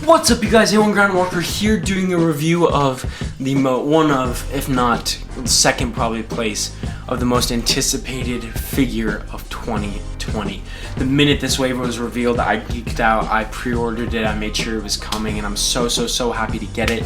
What's up, you guys? Awan Groundwalker here, doing a review of the one of, if not second probably place of the most anticipated figure of 2020. The minute this wave was revealed, I geeked out. I pre-ordered it. I made sure it was coming, and I'm so happy to get it.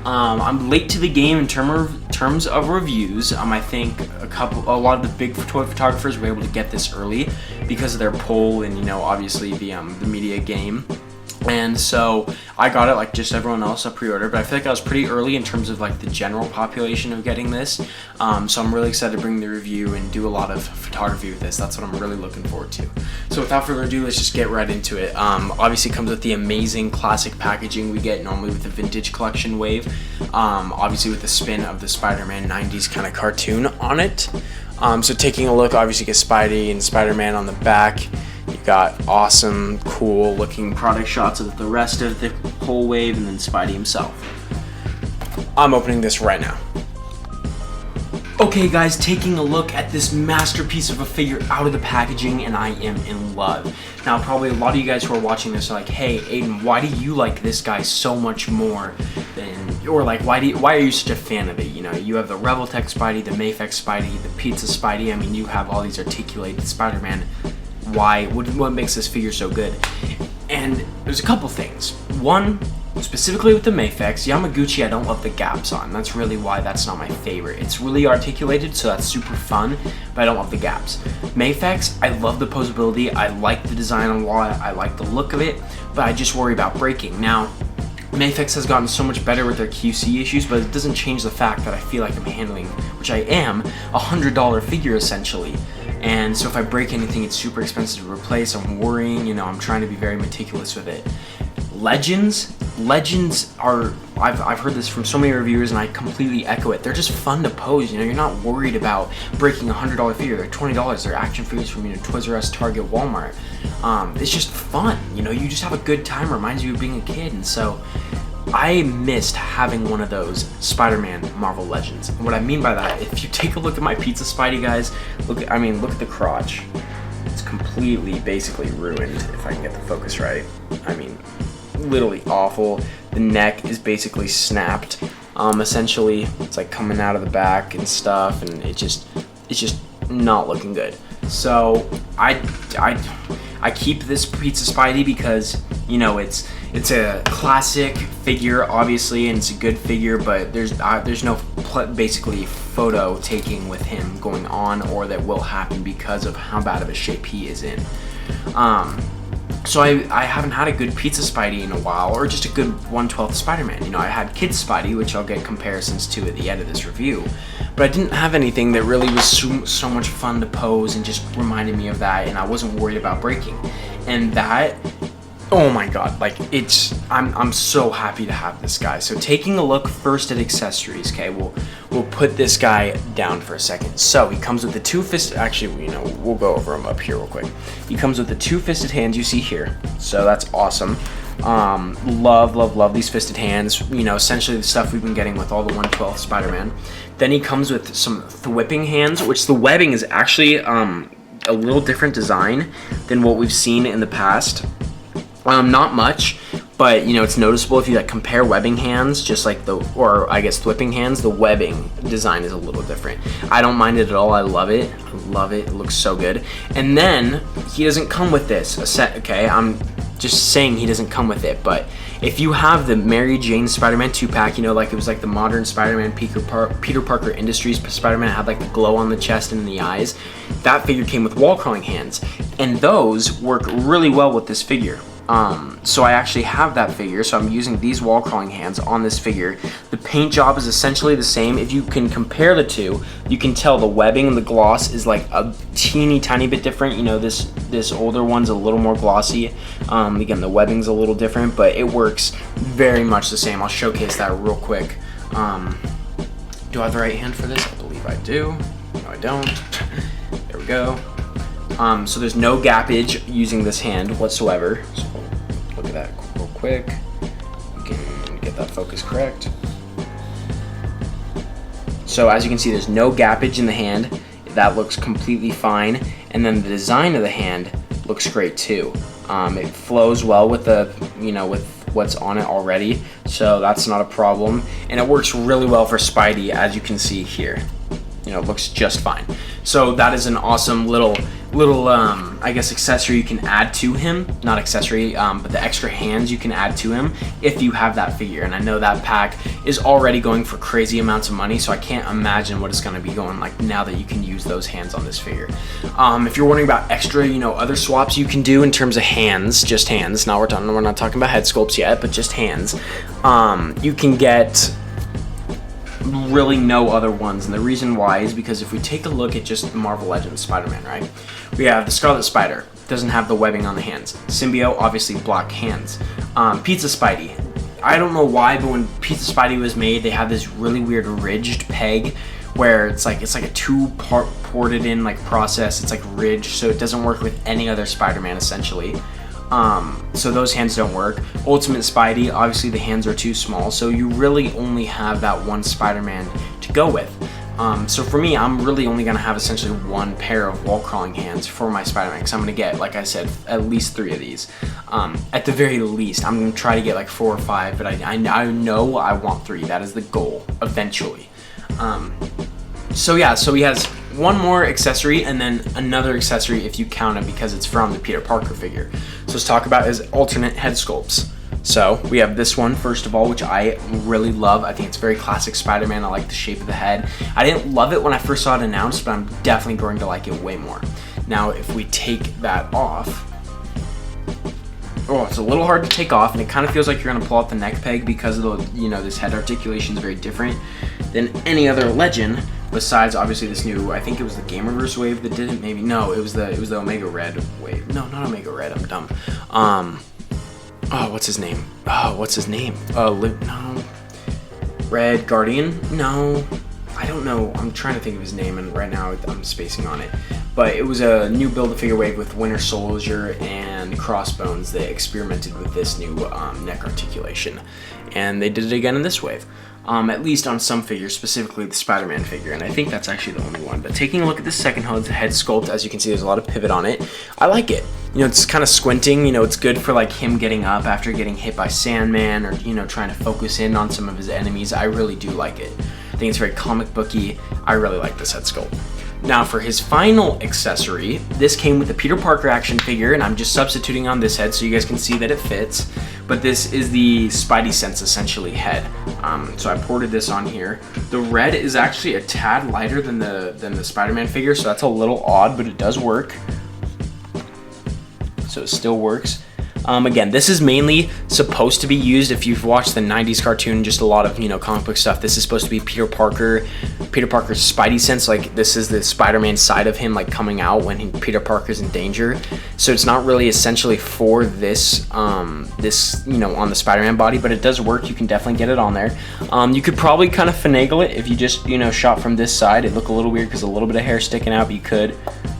I'm late to the game in terms of reviews. I think a lot of the big toy photographers were able to get this early because of their pull and obviously the media game. And so I got it like just everyone else, a pre-order, but I feel like I was pretty early in terms of like the general population of getting this. So I'm really excited to bring the review and do a lot of photography with this. That's what I'm really looking forward to. So without further ado, let's just get right into it. Obviously it comes with the amazing classic packaging we get normally with the vintage collection wave. Obviously with the spin of the Spider-Man 90s kind of cartoon on it. So taking a look, obviously you get Spidey and Spider-Man on the back. You got awesome, cool looking product shots of the rest of the whole wave and then Spidey himself. I'm opening this right now. Okay guys, taking a look at this masterpiece of a figure out of the packaging, and I am in love. Now probably a lot of you guys who are watching this are like, hey Aiden, why do you like this guy so much more than, or like why are you such a fan of it? You have the Revoltech Spidey, the Mayfix Spidey, the Pizza Spidey. I mean, you have all these articulated Spider-Man. What makes this figure so good? And there's a couple things. One, specifically with the Mayfix, Yamaguchi, I don't love the gaps on. That's really why that's not my favorite. It's really articulated, so that's super fun, but I don't love the gaps. Mayfix, I love the posability. I like the design a lot. I like the look of it, but I just worry about breaking. Now, Mayfix has gotten so much better with their QC issues, but it doesn't change the fact that I feel like I'm handling, which I am, a $100 figure essentially. And so if I break anything, it's super expensive to replace. I'm worrying, I'm trying to be very meticulous with it. Legends are, I've heard this from so many reviewers and I completely echo it. They're just fun to pose, you're not worried about breaking a $100 figure. They're $20. They're action figures from Toys R Us, Target, Walmart. It's just fun, you just have a good time. It reminds you of being a kid. And so I missed having one of those Spider-Man Marvel Legends. And what I mean by that, if you take a look at my Pizza Spidey, guys, look at the crotch. It's completely, basically ruined, if I can get the focus right. I mean, literally awful. The neck is basically snapped. Essentially, it's like coming out of the back and stuff, and it's just not looking good. So I keep this Pizza Spidey because it's a classic figure, obviously, and it's a good figure, but there's no basically photo taking with him going on, or that will happen because of how bad of a shape he is in. So I haven't had a good Pizza Spidey in a while, or just a good 1/12 Spider-Man. I had Kids Spidey, which I'll get comparisons to at the end of this review, but I didn't have anything that really was so much fun to pose and just reminded me of that, and I wasn't worried about breaking. And that, oh my god, I'm so happy to have this guy. So taking a look first at accessories, okay, we'll put this guy down for a second. So he comes with the two-fisted, actually, we'll go over him up here real quick. He comes with the two-fisted hands you see here, so that's awesome. Love these fisted hands, essentially the stuff we've been getting with all the 1/12 Spider-Man. Then he comes with some thwipping hands, which the webbing is actually a little different design than what we've seen in the past. Not much, but it's noticeable if you compare webbing hands, thwipping hands. The webbing design is a little different. I don't mind it at all. I love it. It looks so good. And then he doesn't come with this okay? I'm just saying he doesn't come with it, but if you have the Mary Jane Spider-Man 2-pack, it was like the modern Spider-Man Peter Parker Industries Spider-Man had like the glow on the chest and in the eyes. That figure came with wall crawling hands, and those work really well with this figure. So I actually have that figure, so I'm using these wall crawling hands on this figure. The paint job is essentially the same. If you can compare the two, you can tell the webbing and the gloss is like a teeny tiny bit different. This older one's a little more glossy. Again, the webbing's a little different, but it works very much the same. I'll showcase that real quick. Do I have the right hand for this? I believe I do. No, I don't. There we go. So there's no gappage using this hand whatsoever. So look at that real quick. You can get that focus correct. So as you can see, there's no gappage in the hand. That looks completely fine. And then the design of the hand looks great too. It flows well with the, with what's on it already, so that's not a problem. And it works really well for Spidey, as you can see here. You know, it looks just fine. So that is an awesome little I guess accessory you can add to him. Not accessory, but the extra hands you can add to him if you have that figure. And I know that pack is already going for crazy amounts of money, so I can't imagine what it's going to be going like now that you can use those hands on this figure. If you're wondering about extra, you know, other swaps you can do in terms of hands, just hands. Now we're not talking about head sculpts yet, but just hands. You can get really no other ones, and the reason why is because if we take a look at just the Marvel Legends Spider-Man, right, we have the Scarlet Spider, doesn't have the webbing on the hands. Symbiote, obviously black hands. Pizza Spidey, I don't know why, but when Pizza Spidey was made, they have this really weird ridged peg where it's like a two-part ported in like process. It's like ridged, so it doesn't work with any other Spider-Man essentially. So those hands don't work. Ultimate Spidey, obviously the hands are too small, so you really only have that one Spider-Man to go with. So for me, I'm really only gonna have essentially one pair of wall crawling hands for my Spider-Man, because I'm gonna get, like I said, at least 3 of these. At the very least, I'm gonna try to get like 4 or 5, but I know I want 3. That is the goal eventually. So yeah, so he has one more accessory and then another accessory if you count it because it's from the Peter Parker figure. So let's talk about his alternate head sculpts. So we have this one first of all, which I really love. I think it's very classic Spider-Man. I like the shape of the head. I didn't love it when I first saw it announced, but I'm definitely going to like it way more. Now if we take that off, oh, it's a little hard to take off, and it kind of feels like you're gonna pull out the neck peg because of the, you know, this head articulation is very different than any other Legend. Besides, obviously, this new, I think it was the Gamerverse wave that did it. Maybe no, it was the Omega Red wave. No, not Omega Red. I'm dumb. Oh, what's his name? No, Red Guardian. No, I don't know. I'm trying to think of his name, and right now I'm spacing on it. But it was a new Build-A-Figure wave with Winter Soldier and Crossbones that experimented with this new neck articulation, and they did it again in this wave. At least on some figures, specifically the Spider-Man figure, and I think that's actually the only one. But taking a look at the second head sculpt, as you can see, there's a lot of pivot on it. I like it. You know, it's kind of squinting. You know, it's good for like him getting up after getting hit by Sandman, or, you know, trying to focus in on some of his enemies. I really do like it. I think it's very comic booky. I really like this head sculpt. Now for his final accessory, this came with the Peter Parker action figure, and I'm just substituting on this head so you guys can see that it fits. But this is the Spidey Sense essentially head. So I ported this on here. The red is actually a tad lighter than the Spider-Man figure, so that's a little odd, but it does work. So it still works. Again, this is mainly supposed to be used if you've watched the 90s cartoon, just a lot of, you know, comic book stuff. This is supposed to be Peter Parker's Spidey Sense. Like, this is the Spider-Man side of him, like, coming out when Peter Parker's in danger. So it's not really essentially for this, you know, on the Spider-Man body, but it does work. You can definitely get it on there. You could probably kind of finagle it if you just, you know, shot from this side. It'd look a little weird because a little bit of hair sticking out, but you could.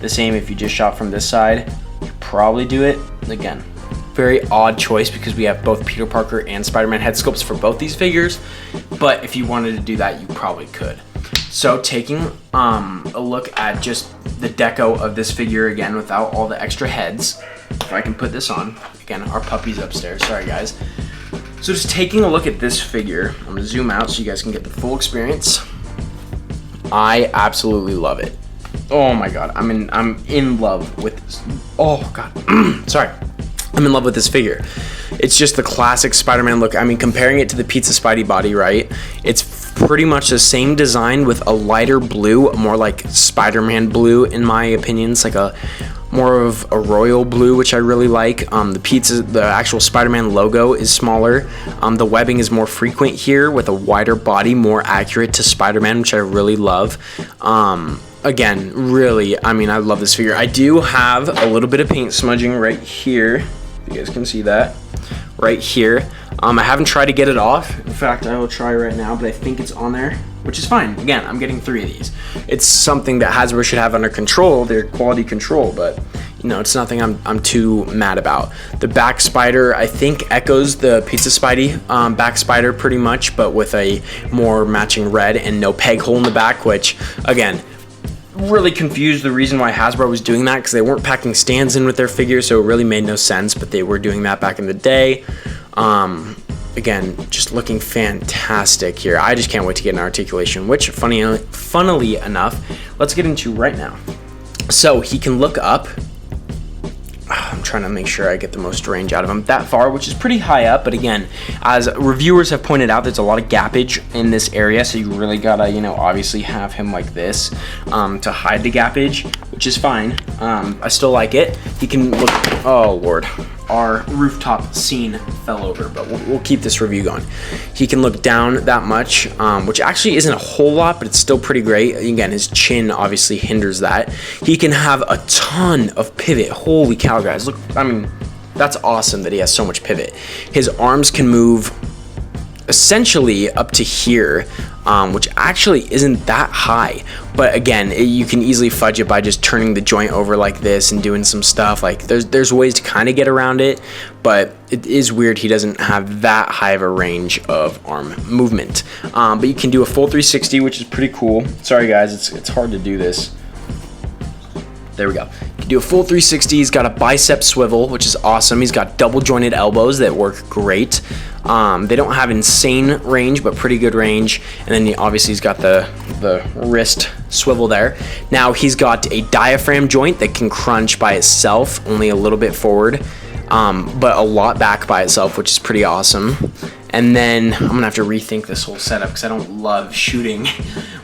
The same if you just shot from this side. You could probably do it. Again, very odd choice because we have both Peter Parker and Spider-Man head sculpts for both these figures, but if you wanted to do that, you probably could. So taking a look at just the deco of this figure again without all the extra heads, if I can put this on, again, our puppy's upstairs, sorry guys. So just taking a look at this figure, I'm gonna zoom out so you guys can get the full experience. I absolutely love it. Oh my God, I'm in love with this. Oh God, sorry. I'm in love with this figure. It's just the classic Spider-Man look. I mean, comparing it to the Pizza Spidey body, right? It's pretty much the same design with a lighter blue, more like Spider-Man blue in my opinion. It's like a more of a royal blue, which I really like. The actual Spider-Man logo is smaller. The webbing is more frequent here with a wider body, more accurate to Spider-Man, which I really love. Again, really, I mean, I love this figure. I do have a little bit of paint smudging right here. You guys can see that right here. I haven't tried to get it off. In fact, I will try right now, but I think it's on there, which is fine. Again, I'm getting 3 of these. It's something that Hasbro should have under control, their quality control, but you know, it's nothing I'm too mad about. The back spider, I think, echoes the Pizza Spidey back spider pretty much, but with a more matching red and no peg hole in the back, which, again, really confused the reason why Hasbro was doing that, because they weren't packing stands in with their figures, so it really made no sense, but they were doing that back in the day. Again, just looking fantastic here. I just can't wait to get an articulation, which funnily enough, let's get into right now. So he can look up. I'm trying to make sure I get the most range out of him that far, which is pretty high up. But again, as reviewers have pointed out, there's a lot of gappage in this area, so you really gotta, obviously have him like this to hide the gappage, which is fine. I still like it. He can look. Oh Lord, our rooftop scene fell over, but we'll keep this review going. He can look down that much, which actually isn't a whole lot, but it's still pretty great. Again, his chin obviously hinders that. He can have a ton of pivot. Holy cow, guys. Look, I mean, that's awesome that he has so much pivot. His arms can move essentially up to here, which actually isn't that high. But again, you can easily fudge it by just turning the joint over like this and doing some stuff. Like there's ways to kind of get around it, but it is weird he doesn't have that high of a range of arm movement. But you can do a full 360, which is pretty cool. Sorry guys, it's hard to do this. There we go. You can do a full 360. He's got a bicep swivel, which is awesome. He's got double jointed elbows that work great. They don't have insane range, but pretty good range. And then obviously he's got the wrist swivel there. Now he's got a diaphragm joint that can crunch by itself, only a little bit forward, but a lot back by itself, which is pretty awesome. And then I'm gonna have to rethink this whole setup because I don't love shooting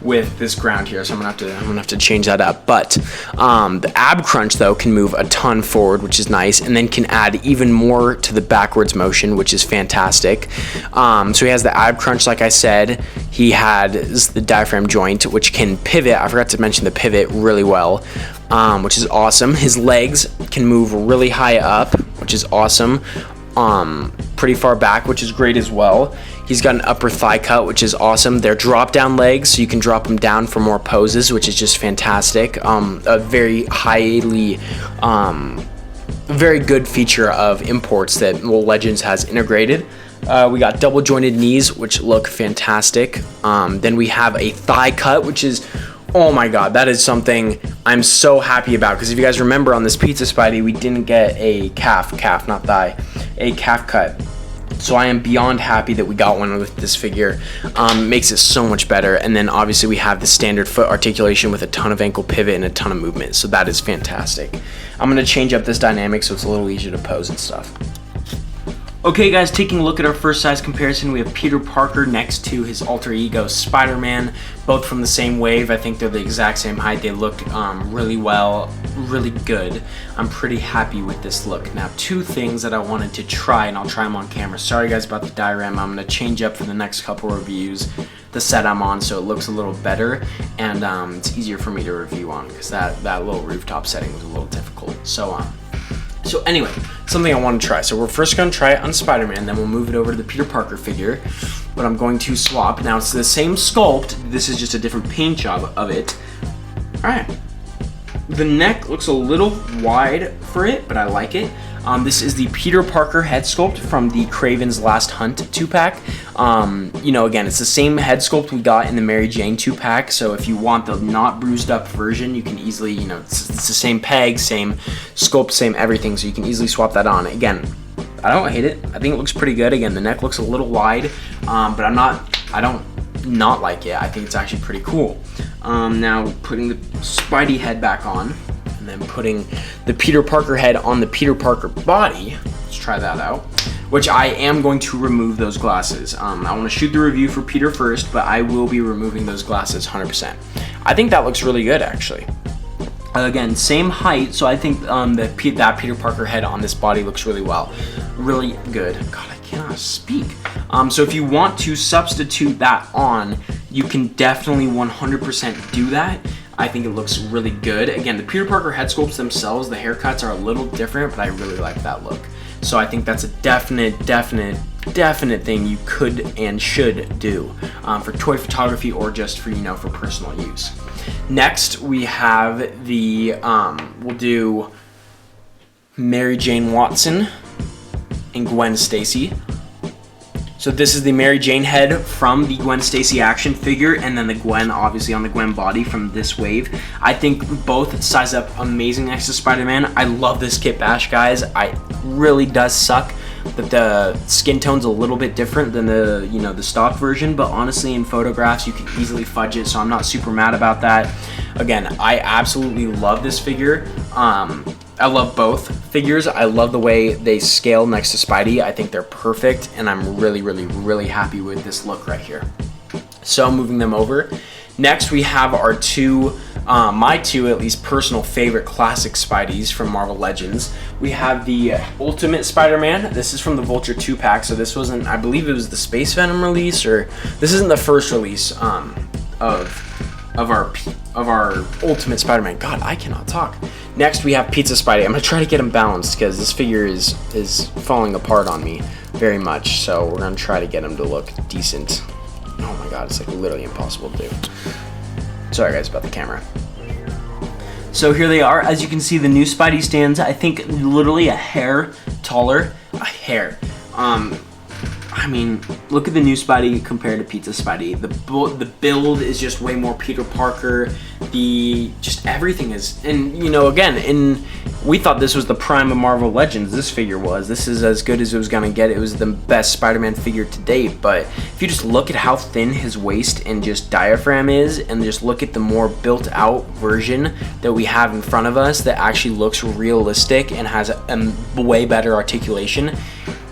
with this ground here, so I'm gonna have to change that up. But the ab crunch though can move a ton forward, which is nice, and then can add even more to the backwards motion, which is fantastic. So he has the ab crunch, like I said. He has the diaphragm joint, which can pivot. I forgot to mention the pivot really well, which is awesome. His legs can move really high up, which is awesome. Pretty far back, which is great as well. He's got an upper thigh cut, which is awesome. They're drop down legs, so you can drop them down for more poses, which is just fantastic. A very very good feature of imports that Legends has integrated. We got double jointed knees, which look fantastic. Then we have a thigh cut, which is, oh my god, that is something I'm so happy about, because if you guys remember on this Pizza Spidey, we didn't get a calf, not thigh, a calf cut. So I am beyond happy that we got one with this figure. Makes it so much better. And then obviously we have the standard foot articulation with a ton of ankle pivot and a ton of movement. So that is fantastic. I'm going to change up this dynamic so it's a little easier to pose and stuff. Okay guys, taking a look at our first size comparison, we have Peter Parker next to his alter ego Spider-Man, both from the same wave. I think they're the exact same height. They look really well, really good. I'm pretty happy with this look. Now, two things that I wanted to try, and I'll try them on camera. Sorry guys about the diorama. I'm going to change up for the next couple reviews the set I'm on so it looks a little better, and it's easier for me to review on, because that little rooftop setting was a little difficult. So anyway, something I want to try. So we're first going to try it on Spider-Man, then we'll move it over to the Peter Parker figure. But I'm going to swap. Now it's the same sculpt. This is just a different paint job of it. All right. The neck looks a little wide for it, but I like it. This is the Peter Parker head sculpt from the Kraven's Last Hunt 2-pack. Again, it's the same head sculpt we got in the Mary Jane 2-pack. So if you want the not bruised up version, you can easily, it's the same peg, same sculpt, same everything. So you can easily swap that on. Again, I don't hate it. I think it looks pretty good. Again, the neck looks a little wide, but I don't not like it. I think it's actually pretty cool. Now putting the Spidey head back on, and then putting the Peter Parker head on the Peter Parker body. Let's try that out. Which I am going to remove those glasses. I want to shoot the review for Peter first, but I will be removing those glasses 100%. I think that looks really good, actually. Again, same height, so I think that Peter Parker head on this body looks really well. Really good. God, I cannot speak. So if you want to substitute that on, you can definitely 100% do that. I think it looks really good. Again, the Peter Parker head sculpts themselves, the haircuts are a little different, but I really like that look. So I think that's a definite thing you could and should do for toy photography or just for, for personal use. Next, we have the, we'll do Mary Jane Watson and Gwen Stacy. So this is the Mary Jane head from the Gwen Stacy action figure, and then the Gwen, obviously on the Gwen body from this wave. I think both size up amazing next to Spider-Man. I love this kit bash, guys. It really does suck, that the skin tone's a little bit different than the, you know, the stock version, but honestly in photographs you can easily fudge it, so I'm not super mad about that. Again, I absolutely love this figure. I love both figures. I love the way they scale next to Spidey. I think they're perfect, and I'm really happy with this look right here. So moving them over. Next we have our two, my two at least personal favorite classic Spideys from Marvel Legends. We have the Ultimate Spider-Man. This is from the Vulture 2-pack, so this wasn't, I believe it was the Space Venom release, or this isn't the first release of our Ultimate Spider-Man. God, I cannot talk. Next we have Pizza Spidey. I'm gonna try to get him balanced because this figure is falling apart on me very much, so we're gonna try to get him to look decent. Oh my god, it's like literally impossible to do. Sorry guys about the camera. So here they are. As you can see, the new Spidey stands, I think, literally a hair taller. A hair. I mean, look at the new Spidey compared to Pizza Spidey. The build is just way more Peter Parker. Just everything is, and you know, again, we thought this was the prime of Marvel Legends. This figure was. This is as good as it was gonna get. It was the best Spider-Man figure to date. But if you just look at how thin his waist and just diaphragm is, and just look at the more built-out version that we have in front of us that actually looks realistic and has a way better articulation,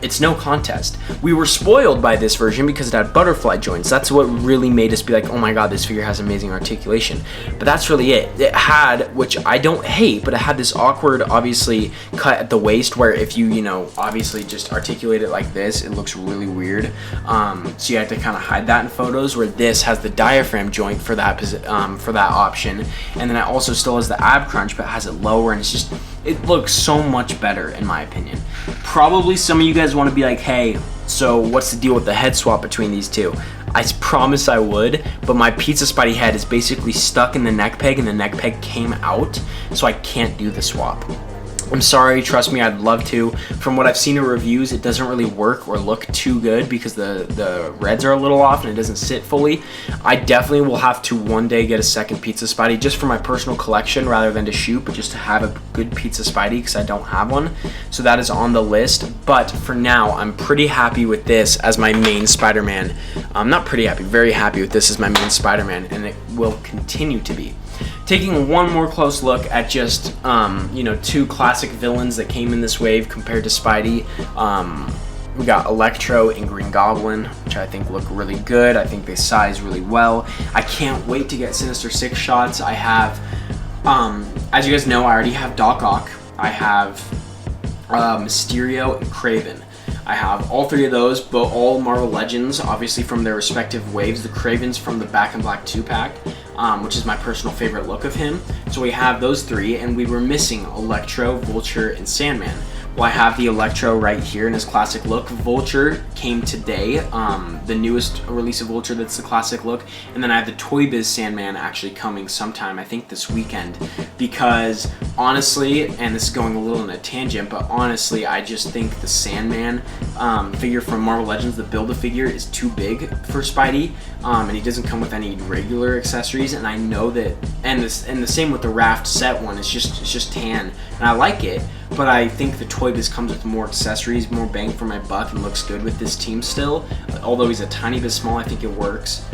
it's no contest. We were spoiled by this version because it had butterfly joints. That's what really made us be like, oh my god, this figure has amazing articulation. But that's really it. It had, which I don't hate, but it had this awkward, obviously, cut at the waist where if you know, obviously just articulate it like this, it looks really weird. So you have to kind of hide that in photos, where this has the diaphragm joint for that option. And then it also still has the ab crunch, but it has it lower, and it's just, it looks so much better in my opinion. Probably some of you guys want to be like, hey, so what's the deal with the head swap between these two? I promise I would, but my Pizza Spidey head is basically stuck in the neck peg, and the neck peg came out, so I can't do the swap. I'm sorry, trust me, I'd love to. From what I've seen in reviews, it doesn't really work or look too good because the reds are a little off and it doesn't sit fully. I definitely will have to one day get a second Pizza Spidey just for my personal collection rather than to shoot, but just to have a good Pizza Spidey because I don't have one. So that is on the list, but for now, I'm pretty happy with this as my main Spider-Man. I'm not pretty happy, very happy with this as my main Spider-Man, and it will continue to be. Taking one more close look at just, you know, two classic villains that came in this wave compared to Spidey. We got Electro and Green Goblin, which I think look really good. I think they size really well. I can't wait to get Sinister Six shots. I have, as you guys know, I already have Doc Ock. I have Mysterio and Kraven. I have all three of those, but all Marvel Legends, obviously from their respective waves. The Kraven's from the Back in Black 2-pack, which is my personal favorite look of him. So we have those three, and we were missing Electro, Vulture, and Sandman. Well, I have the Electro right here in his classic look. Vulture came today, the newest release of Vulture that's the classic look. And then I have the Toy Biz Sandman actually coming sometime, I think this weekend. Because honestly, and this is going a little in a tangent, but honestly, I just think the Sandman figure from Marvel Legends, the Build-A-Figure, is too big for Spidey. And he doesn't come with any regular accessories, and I know that, and the same with the Raft set one, it's just tan, and I like it, but I think the Toy Biz comes with more accessories, more bang for my buck, and looks good with this team still. Although he's a tiny bit small, I think it works.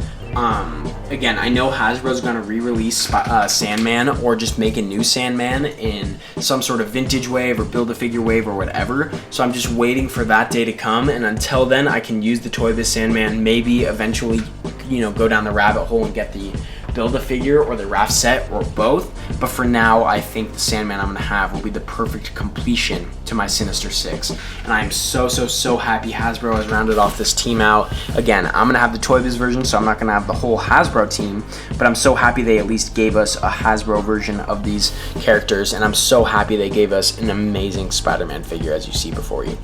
Again, I know Hasbro's gonna re-release Sandman, or just make a new Sandman in some sort of vintage wave or Build-A-Figure wave or whatever. So I'm just waiting for that day to come, and until then, I can use the Toy Biz Sandman, maybe eventually, you know, go down the rabbit hole and get the Build-A-Figure or the Raft set or both. But for now, I think the Sandman I'm gonna have will be the perfect completion to my Sinister Six. And I am so happy Hasbro has rounded off this team out. Again, I'm gonna have the Toy Biz version, so I'm not gonna have the whole Hasbro team, but I'm so happy they at least gave us a Hasbro version of these characters, and I'm so happy they gave us an amazing Spider-Man figure as you see before you.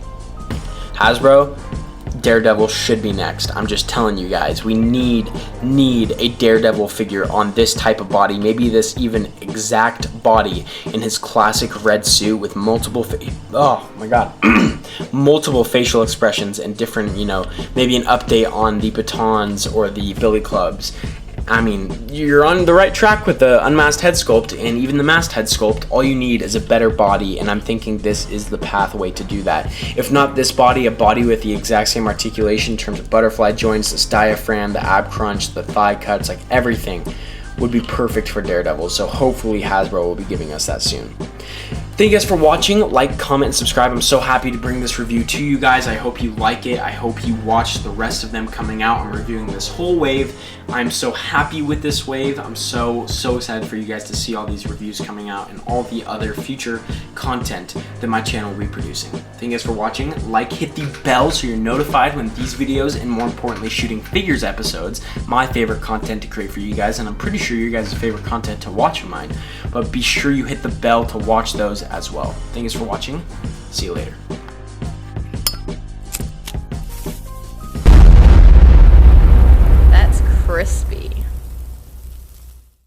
Hasbro, Daredevil should be next. I'm just telling you guys, we need a Daredevil figure on this type of body, maybe this even exact body in his classic red suit with multiple multiple facial expressions and different, you know, maybe an update on the batons or the billy clubs. I mean, you're on the right track with the unmasked head sculpt, and even the masked head sculpt. All you need is a better body, and I'm thinking this is the pathway to do that. If not this body, a body with the exact same articulation in terms of butterfly joints, this diaphragm, the ab crunch, the thigh cuts, like everything would be perfect for Daredevil. So hopefully Hasbro will be giving us that soon. Thank you guys for watching. Like, comment, and subscribe. I'm so happy to bring this review to you guys. I hope you like it. I hope you watch the rest of them coming out. I'm reviewing this whole wave. I'm so happy with this wave. I'm so excited for you guys to see all these reviews coming out and all the other future content that my channel will be producing. Thank you guys for watching. Like, hit the bell so you're notified when these videos, and more importantly, shooting figures episodes, my favorite content to create for you guys, and I'm pretty sure your guys' favorite content to watch of mine. But be sure you hit the bell to watch those as well. Thank you guys for watching. See you later.